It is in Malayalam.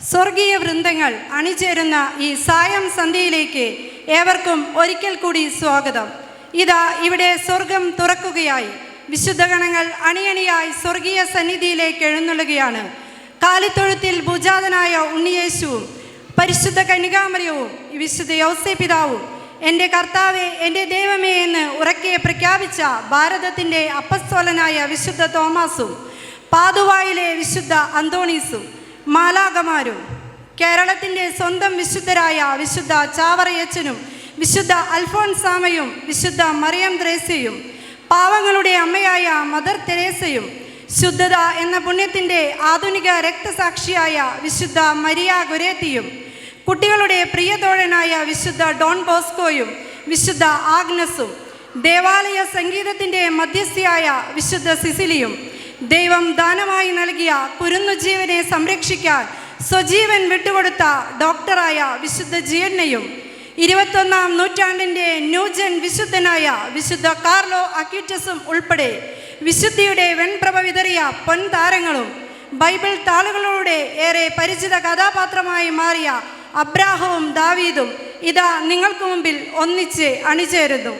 സ്വർഗീയ വൃന്ദങ്ങൾ അണിചേരുന്ന ഈ സായം സന്ധ്യയിലേക്ക് ഏവർക്കും ഒരിക്കൽ കൂടി സ്വാഗതം. ഇതാ ഇവിടെ സ്വർഗം തുറക്കുകയായി. വിശുദ്ധഗണങ്ങൾ അണിയണിയായി സ്വർഗീയ സന്നിധിയിലേക്ക് എഴുന്നള്ളുകയാണ്. കാലിത്തൊഴുത്തിൽ ഭുജാതനായ ഉണ്ണിയേശുവും പരിശുദ്ധ കന്യകാമറിയവും വിശുദ്ധ യൗസേപിതാവും എൻ്റെ കർത്താവേ, എൻ്റെ ദൈവമേ എന്ന് ഉറക്കെ പ്രഖ്യാപിച്ച ഭാരതത്തിൻ്റെ അപ്പസ്തോലനായ വിശുദ്ധ തോമാസും പാതുവായിലെ വിശുദ്ധ അന്തോണീസും മാലാഖമാരും കേരളത്തിൻ്റെ സ്വന്തം വിശുദ്ധരായ വിശുദ്ധ ചാവറയച്ചനും വിശുദ്ധ അൽഫോൻസാമയും വിശുദ്ധ മറിയം ത്രേസ്യയും പാവങ്ങളുടെ അമ്മയായ മദർ തെരേസയും ശുദ്ധത എന്ന പുണ്യത്തിൻ്റെ ആധുനിക രക്തസാക്ഷിയായ വിശുദ്ധ മരിയ ഗൊരേത്തിയും കുട്ടികളുടെ പ്രിയതോഴനായ വിശുദ്ധ ഡോൺ ബോസ്കോയും വിശുദ്ധ ആഗ്നസും ദേവാലയ സംഗീതത്തിൻ്റെ മധ്യസ്ഥയായ വിശുദ്ധ സിസിലിയും ദൈവം ദാനമായി നൽകിയ കുരുന്നുജീവനെ സംരക്ഷിക്കാൻ സ്വജീവൻ വിട്ടുകൊടുത്ത ഡോക്ടറായ വിശുദ്ധ ജിയന്നയും 21-ാം നൂറ്റാണ്ടിൻ്റെ ന്യൂജൻ വിശുദ്ധനായ വിശുദ്ധ കാർലോ അക്യൂറ്റസും ഉൾപ്പെടെ വിശുദ്ധിയുടെ വെൺപ്രഭ വിതറിയ പൊൻതാരങ്ങളും ബൈബിൾ താളുകളിലൂടെ ഏറെ പരിചിത കഥാപാത്രമായി മാറിയ അബ്രാഹവും ദാവീദും ഇതാ നിങ്ങൾക്ക് മുമ്പിൽ ഒന്നിച്ച് അണിചേരുന്നു.